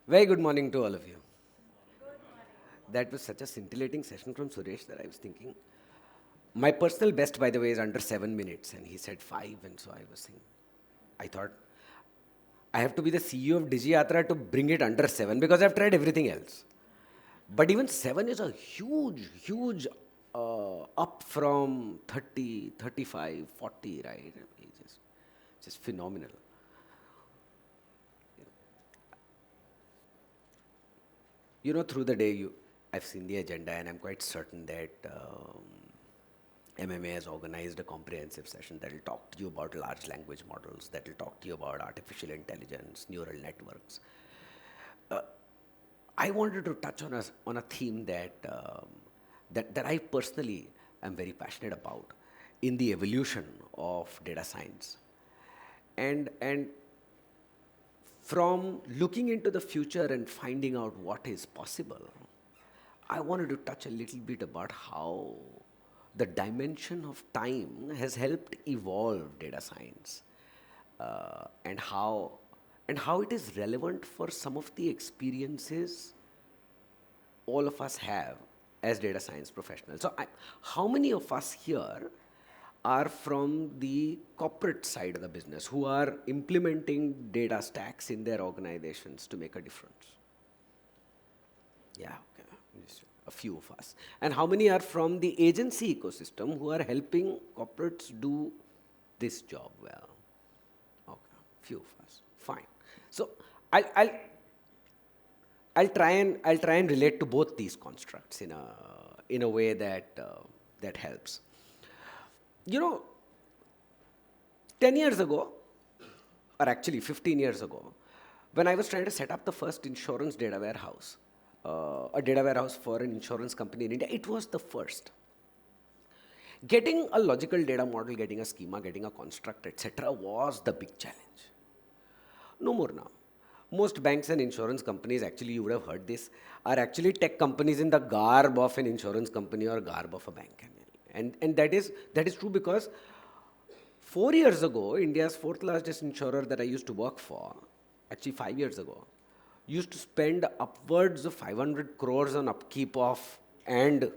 Very good morning to all of you. That was such a scintillating session from Suresh that I was thinking. My personal best, by the way, is under 7 minutes, and he said 5, and so I was saying, I thought I have to be the CEO of DigiYatra to bring it under 7 because I've tried everything else. But even 7 is a huge up from 30, 35, 40, right? It's just phenomenal. Through the day, I've seen the agenda, and I'm quite certain that MMA has organized a comprehensive session that will talk to you about large language models, that will talk to you about artificial intelligence, neural networks. I wanted to touch on a theme that I personally am very passionate about in the evolution of data science, and from looking into the future and finding out what is possible, I wanted to touch a little bit about how the dimension of time has helped evolve data science, and how it is relevant for some of the experiences all of us have as data science professionals. So, how many of us here are from the corporate side of the business who are implementing data stacks in their organizations to make a difference? Yeah, okay. Just a few of us. And how many are from the agency ecosystem who are helping corporates do this job well? Okay, few of us. Fine. So I'll, I'll, I'll try and relate to both these constructs in a way that helps. 10 years ago, or actually 15 years ago, when I was trying to set up the first insurance data warehouse, a data warehouse for an insurance company in India, it was the first. Getting a logical data model, getting a schema, getting a construct, etc., was the big challenge. No more now. Most banks and insurance companies, actually, you would have heard this, are actually tech companies in the garb of an insurance company or garb of a bank. And that is true because 4 years ago, India's fourth largest insurer that I used to work for, actually 5 years ago, used to spend upwards of 500 crores on upkeep of and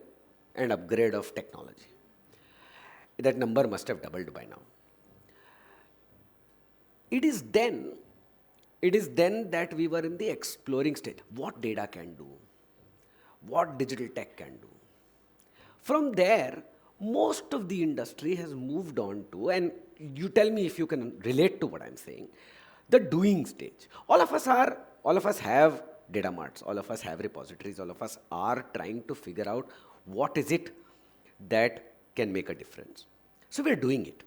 upgrade of technology. That number must have doubled by now. It is then that we were in the exploring stage. What data can do? What digital tech can do? From there, most of the industry has moved on to, and you tell me if you can relate to what I'm saying, the doing stage. All of us have data marts, all of us have repositories, all of us are trying to figure out what is it that can make a difference. So we're doing it.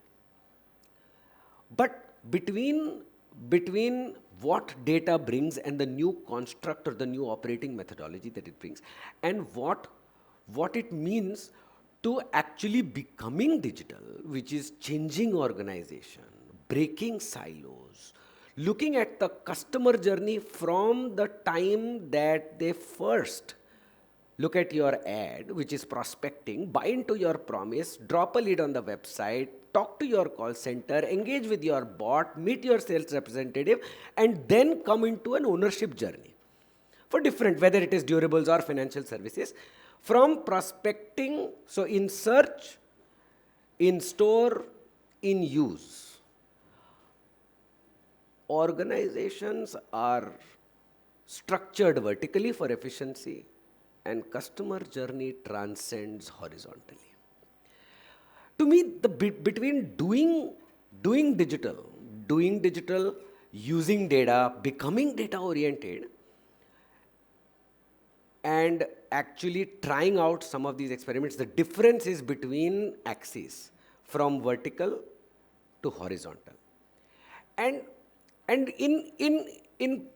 But between what data brings and the new construct or the new operating methodology that it brings, and what it means to actually becoming digital, which is changing organization, breaking silos, looking at the customer journey from the time that they first look at your ad, which is prospecting, buy into your promise, drop a lead on the website, talk to your call center, engage with your bot, meet your sales representative, and then come into an ownership journey for different, whether it is durables or financial services. From prospecting, so in search, in store, in use, organizations are structured vertically for efficiency, and customer journey transcends horizontally. To me, the bit between doing digital, using data, becoming data oriented, and actually trying out some of these experiments, the difference is between axes, from vertical to horizontal. And in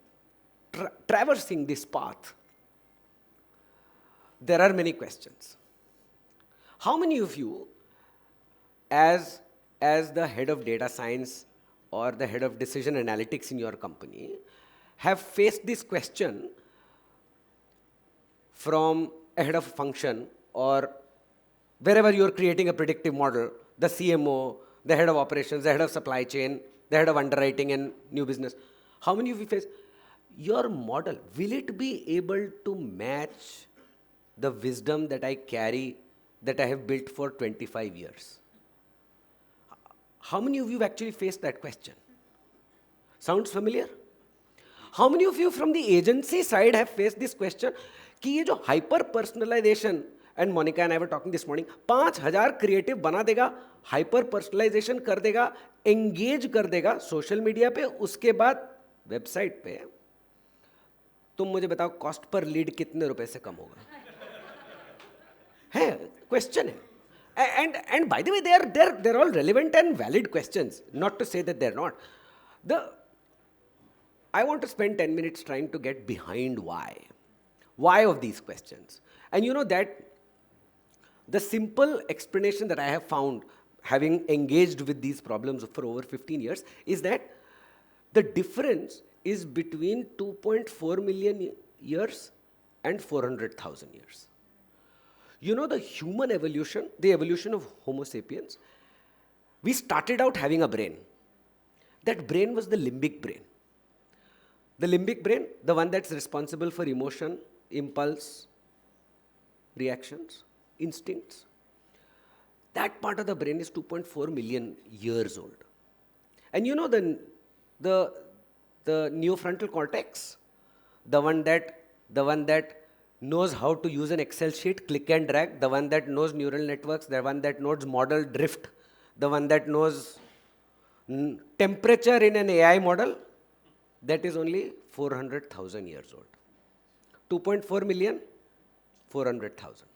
traversing this path, there are many questions. How many of you, as the head of data science or the head of decision analytics in your company, have faced this question from a head of function, or wherever you're creating a predictive model, the CMO, the head of operations, the head of supply chain, the head of underwriting and new business? How many of you face? your model, will it be able to match the wisdom that I carry, that I have built for 25 years? How many of you have actually faced that question? Sounds familiar? How many of you from the agency side have faced this question कि ये जो hyper personalization, and Monica and I were talking this morning, 5,000 creative बना देगा, hyper personalization कर देगा, engage कर देगा social media पे, उसके बाद website पे, तुम मुझे बताओ cost per lead कितने रुपए से कम होगा? है, question है. And by the way, they're all relevant and valid questions, not to say that they're not. I want to spend 10 minutes trying to get behind why of these questions. And you know that the simple explanation that I have found, having engaged with these problems for over 15 years, is that the difference is between 2.4 million years and 400,000 years. You know, the human evolution, the evolution of Homo sapiens, we started out having a brain. That brain was the limbic brain. The limbic brain, the one that's responsible for emotion, impulse, reactions, instincts. That part of the brain is 2.4 million years old. And you know the neofrontal cortex, the one that knows how to use an Excel sheet, click and drag, the one that knows neural networks, the one that knows model drift, the one that knows temperature in an AI model, that is only 400,000 years old. 2.4 million, 400,000.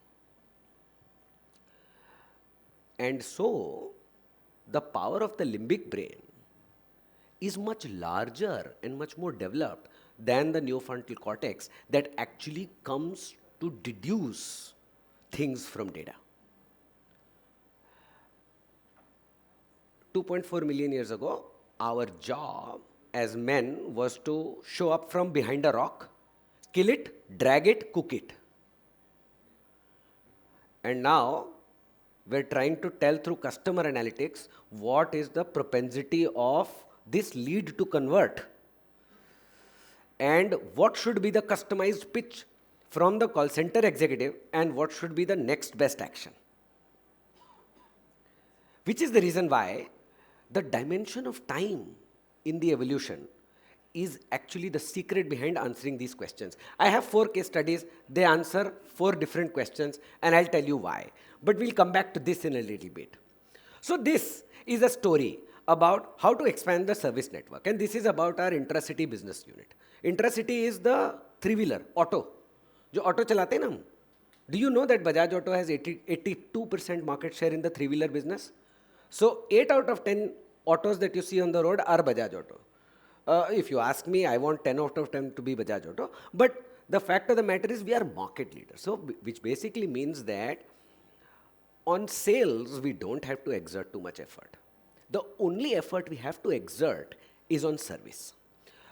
And so, the power of the limbic brain is much larger and much more developed than the neofrontal cortex that actually comes to deduce things from data. 2.4 million years ago, our job as men was to show up from behind a rock, kill it, drag it, cook it. And now, we're trying to tell through customer analytics what is the propensity of this lead to convert, and what should be the customized pitch from the call center executive, and what should be the next best action. Which is the reason why the dimension of time in the evolution is actually the secret behind answering these questions. I have 4 case studies. They answer 4 different questions, and I'll tell you why. But we'll come back to this in a little bit. So this is a story about how to expand the service network, and this is about our intracity business unit. Intracity is the three-wheeler, auto. जो auto चलाते हैं ना हम. Do you know that Bajaj Auto has 82% market share in the three-wheeler business? So 8 out of 10 autos that you see on the road are Bajaj Auto. If you ask me, I want 10 out of 10 to be Bajaj Auto. But the fact of the matter is we are market leaders. So which basically means that on sales, we don't have to exert too much effort. The only effort we have to exert is on service.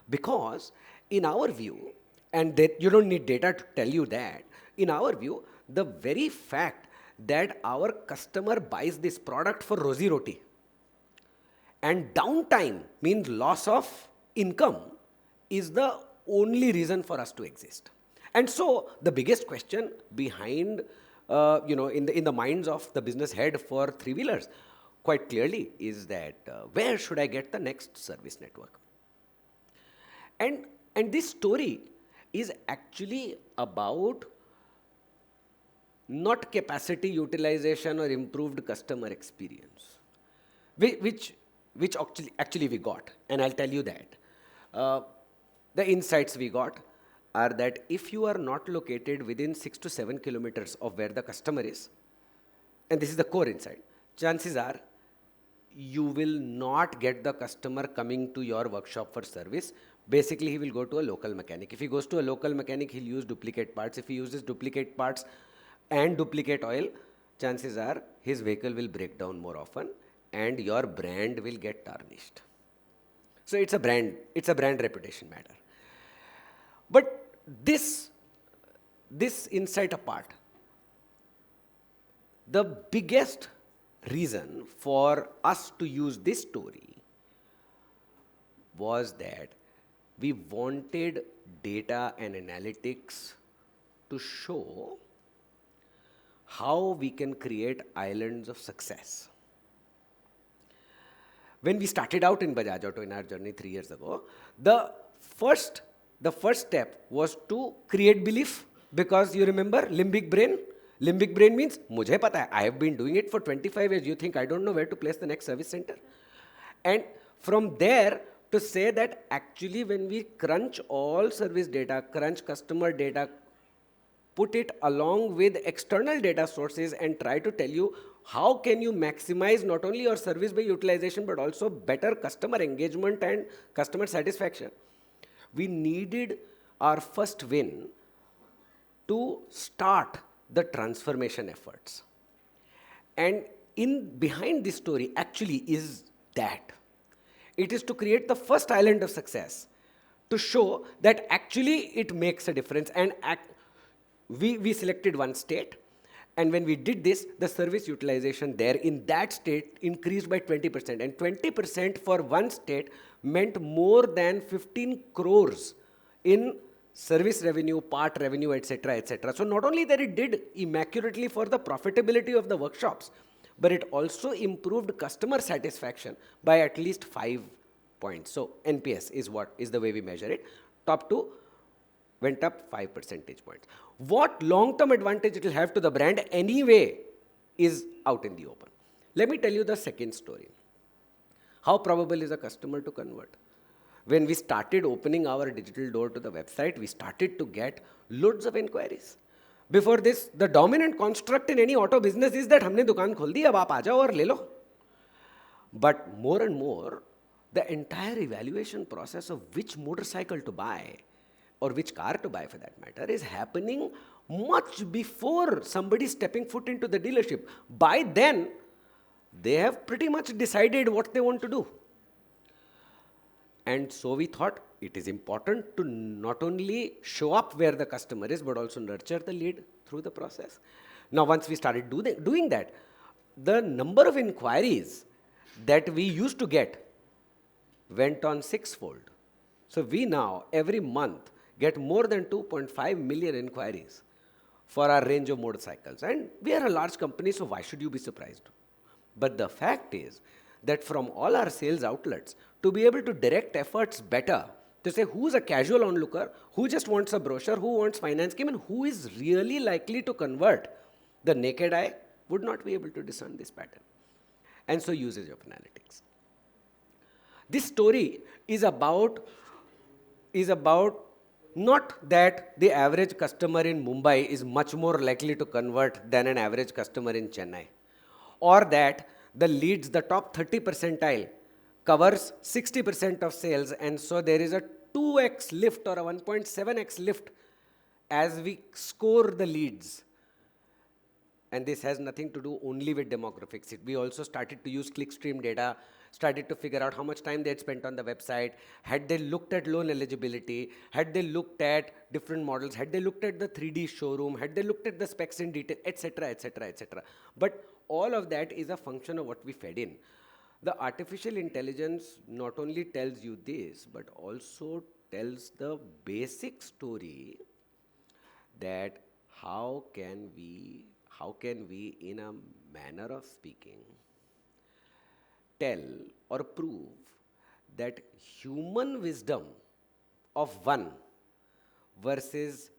Because in our view, and that you don't need data to tell you that, in our view, the very fact that our customer buys this product for rosy roti and downtime means loss of income is the only reason for us to exist. And so the biggest question behind, in the minds of the business head for three-wheelers, quite clearly is that where should I get the next service network? And this story is actually about not capacity utilization or improved customer experience, which actually we got, and I'll tell you that. The insights we got are that if you are not located within 6 to 7 kilometers of where the customer is, and this is the core insight, chances are you will not get the customer coming to your workshop for service. Basically, he will go to a local mechanic. If he goes to a local mechanic, he'll use duplicate parts. If he uses duplicate parts and duplicate oil, chances are his vehicle will break down more often and your brand will get tarnished. So it's a brand reputation matter. But this insight apart, the biggest reason for us to use this story was that We wanted data and analytics to show how we can create islands of success. When we started out in Bajaj Auto in our journey 3 years ago, the first step was to create belief, because you remember limbic brain? Limbic brain means, mujhe pata hai, I have been doing it for 25 years, you think I don't know where to place the next service center? And from there, to say that actually when we crunch all service data, crunch customer data, put it along with external data sources and try to tell you how can you maximize not only your service by utilization but also better customer engagement and customer satisfaction. We needed our first win to start the transformation efforts. And behind this story actually is that. It is to create the first island of success, to show that actually it makes a difference. And we selected one state, and when we did this, the service utilization there in that state increased by 20%. And 20% for one state meant more than 15 crores in service revenue, part revenue, etc., etc. So not only that it did immaculately for the profitability of the workshops, but it also improved customer satisfaction by at least 5 points. So NPS is the way we measure it. Top 2 went up 5 percentage points. What long-term advantage it will have to the brand anyway is out in the open. Let me tell you the second story. How probable is a customer to convert? When we started opening our digital door to the website, we started to get loads of inquiries. Before this, the dominant construct in any auto business is that हमने दुकान खोल दी, अब आप आ जाओ और ले लो. But more and more, the entire evaluation process of which motorcycle to buy, or which car to buy for that matter, is happening much before somebody stepping foot into the dealership. By then, they have pretty much decided what they want to do. And so we thought it is important to not only show up where the customer is, but also nurture the lead through the process. Now, once we started doing that, the number of inquiries that we used to get went on 6-fold. So we now, every month, get more than 2.5 million inquiries for our range of motorcycles. And we are a large company, so why should you be surprised? But the fact is that from all our sales outlets, to be able to direct efforts better, to say who's a casual onlooker, who just wants a brochure, who wants finance scheme, and who is really likely to convert, the naked eye would not be able to discern this pattern. And so usage of analytics. This story is about not that the average customer in Mumbai is much more likely to convert than an average customer in Chennai, or that the leads, the top 30 percentile, covers 60% of sales, and so there is a 2x lift or a 1.7x lift as we score the leads. And this has nothing to do only with demographics. We also started to use clickstream data, started to figure out how much time they had spent on the website, had they looked at loan eligibility, had they looked at different models, had they looked at the 3D showroom, had they looked at the specs in detail, etc., etc., etc. But all of that is a function of what we fed in. The artificial intelligence not only tells you this, but also tells the basic story that how can we, in a manner of speaking, tell or prove that human wisdom of one versus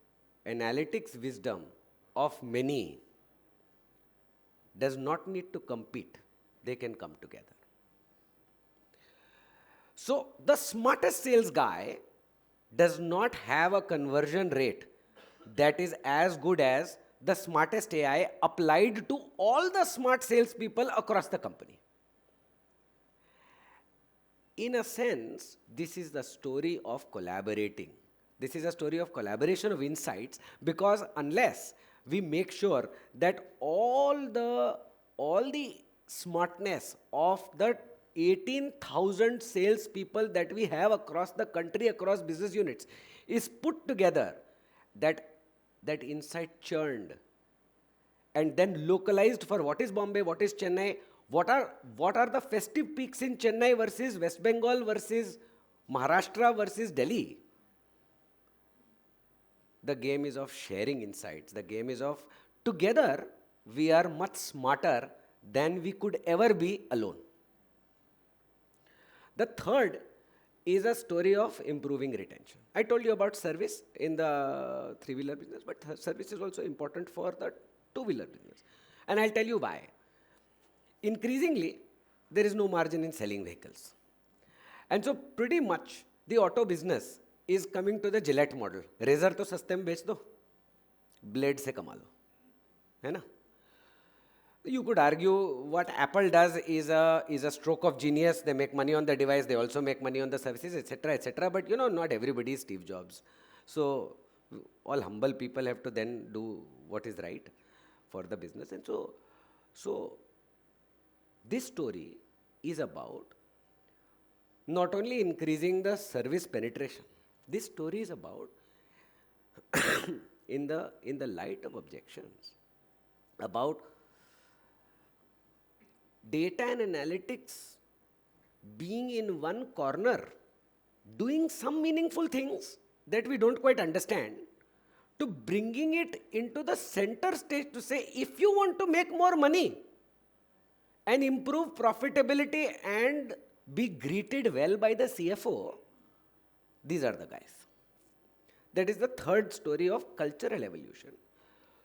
analytics wisdom of many does not need to compete. They can come together. So the smartest sales guy does not have a conversion rate that is as good as the smartest AI applied to all the smart salespeople across the company. In a sense, this is the story of collaborating. This is a story of collaboration of insights, because unless we make sure that all the smartness of the 18,000 salespeople that we have across the country, across business units, is put together, that insight churned and then localized for what is Bombay, what is Chennai, what are the festive peaks in Chennai versus West Bengal versus Maharashtra versus Delhi. The game is of sharing insights. The game is of together we are much smarter than we could ever be alone. The third is a story of improving retention. I told you about service in the three-wheeler business, but service is also important for the two-wheeler business. And I'll tell you why. Increasingly, there is no margin in selling vehicles. And so pretty much the auto business is coming to the Gillette model. Razor तो सस्ते में बेच दो, blade से कमा लो, है ना? You could argue what Apple does is a stroke of genius. They make money on the device. They also make money on the services, etc., etc. But not everybody is Steve Jobs. So all humble people have to then do what is right for the business. And so this story is about not only increasing the service penetration. This story is about in the light of objections about data and analytics being in one corner, doing some meaningful things that we don't quite understand, to bringing it into the center stage to say, if you want to make more money and improve profitability and be greeted well by the CFO, these are the guys. That is the third story of cultural evolution.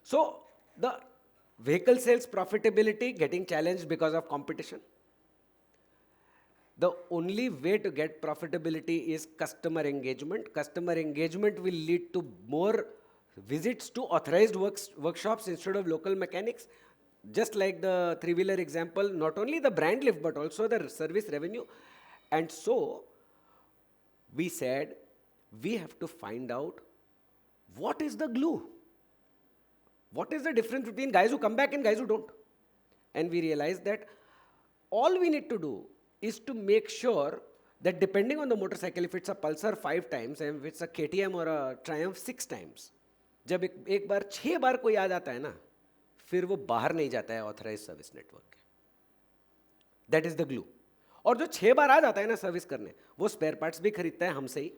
So the vehicle sales profitability getting challenged because of competition. The only way to get profitability is customer engagement. Customer engagement will lead to more visits to authorized workshops instead of local mechanics. Just like the three-wheeler example, not only the brand lift, but also the service revenue. And so we said, we have to find out what is the glue. What is the difference between guys who come back and guys who don't? And we realized that all we need to do is to make sure that depending on the motorcycle, if it's a Pulsar 5 times and if it's a KTM or a Triumph 6 times, जब एक बार 6 बार कोई आ जाता है ना, फिर वो बाहर नहीं जाता है ऑथराइज सर्विस नेटवर्क के. That is the glue. और जो 6 बार आ जाता है ना सर्विस करने, वो स्पेयर पार्ट्स भी खरीदता है हमसे ही,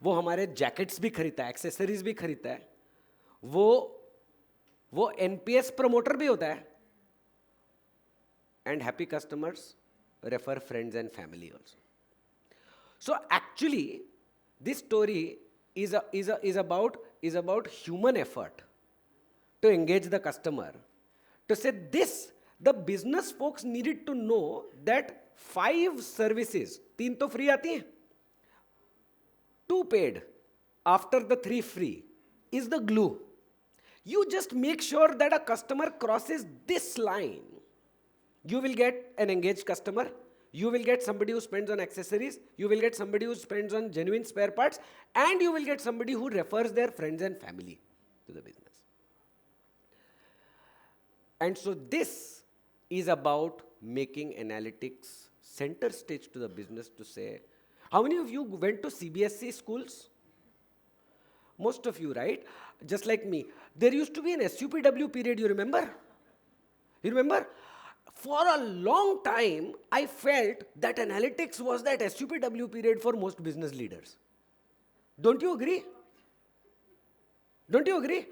वो हमारे जैकेट्स भी खरीदता है, एक्सेसरीज भी खरीदता है, वो एनपीएस प्रमोटर भी होता है, and happy customers refer friends and family also. So actually this story is about human effort to engage the customer, to say this. The business folks needed to know that 5 services, 3 तो free आती हैं, 2 paid, after the 3 free is the glue. You just make sure that a customer crosses this line. You will get an engaged customer. You will get somebody who spends on accessories. You will get somebody who spends on genuine spare parts. And you will get somebody who refers their friends and family to the business. And so this is about making analytics center stage to the business to say, how many of you went to CBSE schools? Most of you, right? Just like me. There used to be an SUPW period, you remember? You remember? For a long time, I felt that analytics was that SUPW period for most business leaders. Don't you agree? Don't you agree?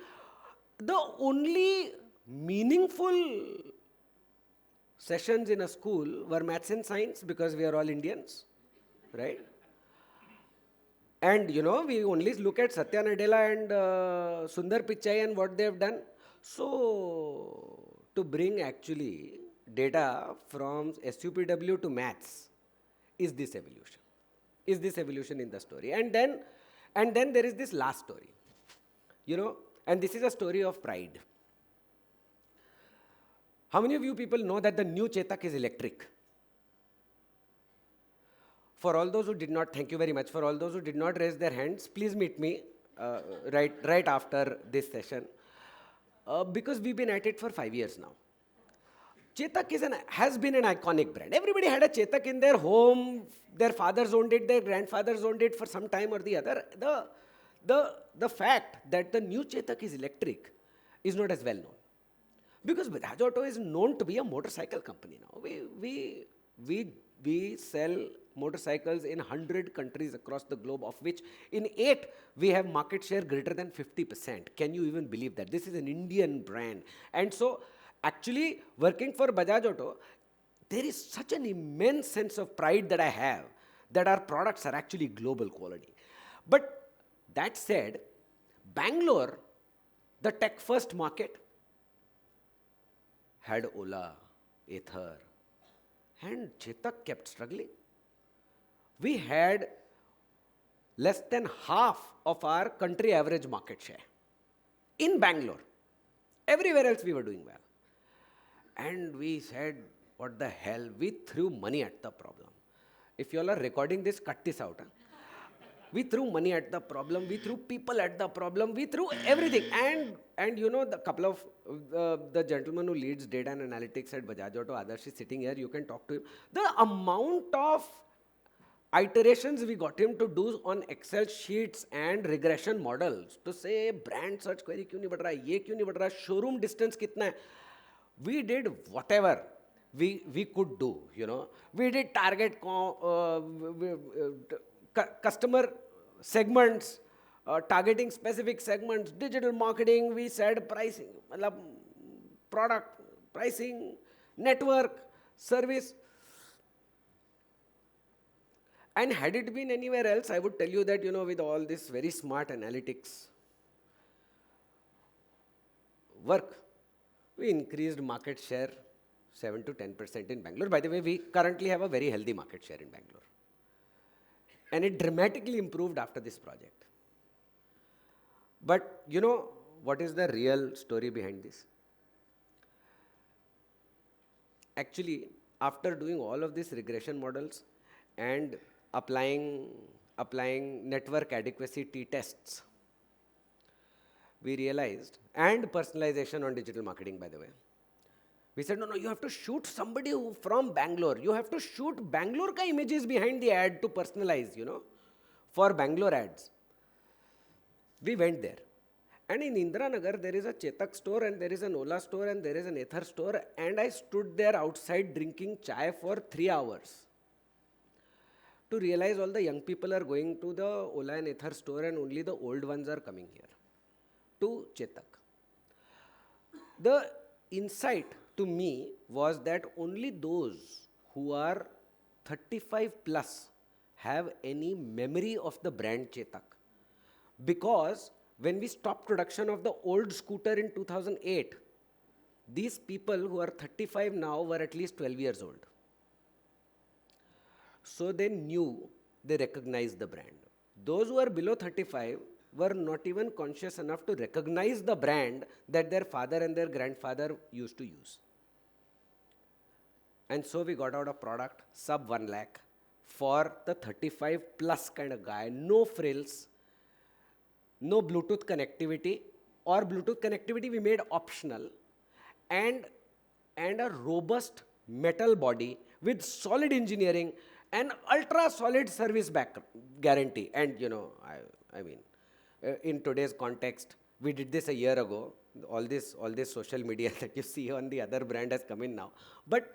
The only meaningful sessions in a school were maths and science because we are all Indians, right? And we only look at Satya Nadella and Sundar Pichai and what they have done. So, to bring actually data from SUPW to maths is this evolution. Is this evolution in the story. And then there is this last story. And this is a story of pride. How many of you people know that the new Chetak is electric? For all those who did not, thank you very much. For all those who did not raise their hands, please meet me right after this session. Because we've been at it for 5 years now. Chetak has been an iconic brand. Everybody had a Chetak in their home. Their fathers owned it, their grandfathers owned it for some time or the other. The fact that the new Chetak is electric is not as well known. Because Bajaj Auto is known to be a motorcycle company now. We sell motorcycles in 100 countries across the globe, of which in 8 we have market share greater than 50%. Can you even believe that? This is an Indian brand. And so, actually, working for Bajaj Auto, there is such an immense sense of pride that I have that our products are actually global quality. But that said, Bangalore, the tech first market, had Ola, Ather, and Chetak kept struggling. We had less than half of our country average market share in Bangalore. Everywhere else we were doing well. And we said, what the hell? We threw money at the problem. If you all are recording this, cut this out. Huh? We threw money at the problem, we threw people at the problem, we threw everything. And you know, the couple of the gentleman who leads data and analytics at Bajaj Auto, Adarsh, is sitting here, you can talk to him. The amount of iterations we got him to do on Excel sheets and regression models to say brand search query क्यों नहीं बढ़ रहा, ये क्यों नहीं बढ़ रहा, showroom distance कितना है. We did whatever we could do, you know. We did target customer segments, targeting specific segments, digital marketing, we said pricing, product, pricing, network, service. And had it been anywhere else, I would tell you that, you know, with all this very smart analytics work, we increased market share 7 to 10% in Bangalore. By the way, we currently have a very healthy market share in Bangalore. And it dramatically improved after this project. But you know, what is the real story behind this? Actually, after doing all of these regression models and applying network adequacy t-tests, we realized, and personalization on digital marketing, by the way. We said, no, you have to shoot somebody from Bangalore. You have to shoot Bangalore ka images behind the ad to personalize, you know, for Bangalore ads. We went there. And in Indiranagar, there is a Chetak store and there is an Ola store and there is an Ather store. And I stood there outside drinking chai for 3 hours to realize all the young people are going to the Ola and Ather store and only the old ones are coming here to Chetak. The insight to me was that only those who are 35 plus have any memory of the brand Chetak. Because when we stopped production of the old scooter in 2008, these people who are 35 now were at least 12 years old. So they knew, they recognized the brand. Those who are below 35 were not even conscious enough to recognize the brand that their father and their grandfather used to use. And so we got out a product sub 1 lakh for the 35 plus kind of guy, no frills, no Bluetooth connectivity, or Bluetooth connectivity we made optional, and a robust metal body with solid engineering and ultra solid service back guarantee. And you know, I mean, in today's context, we did this a year ago. All this social media that you see on the other brand has come in now. But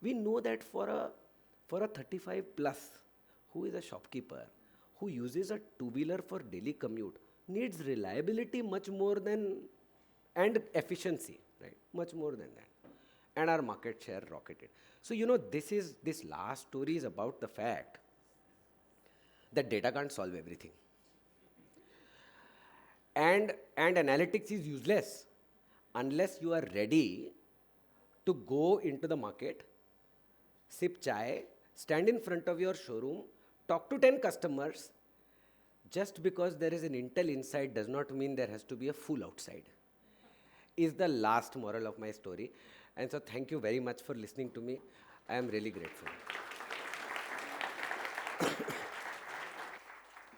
we know that for a 35 plus who is a shopkeeper, who uses a two-wheeler for daily commute, needs reliability much more than, and efficiency, right? Much more than that. And our market share rocketed. So, you know, this last story is about the fact that data can't solve everything. And analytics is useless unless you are ready to go into the market, sip chai, stand in front of your showroom, talk to 10 customers. Just because there is an intel inside does not mean there has to be a fool outside, is the last moral of my story. And so thank you very much for listening to me. I am really grateful.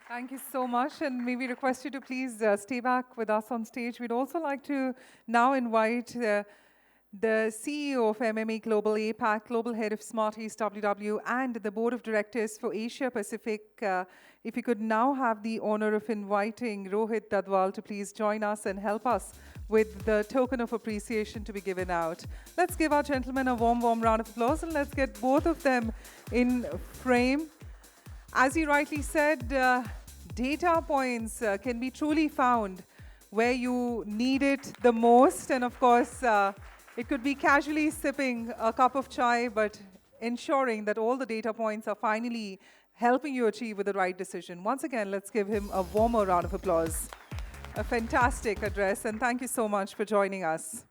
Thank you so much, and may we request you to please stay back with us on stage. We'd also like to now invite the CEO of MMA Global APAC, Global Head of Smart East WW, and the Board of Directors for Asia Pacific. If you could now have the honor of inviting Rohit Dadwal to please join us and help us with the token of appreciation to be given out. Let's give our gentlemen a warm round of applause, and let's get both of them in frame. As he rightly said, data points can be truly found where you need it the most. And of course, it could be casually sipping a cup of chai, but ensuring that all the data points are finally helping you achieve with the right decision. Once again, let's give him a warmer round of applause. A fantastic address, and thank you so much for joining us.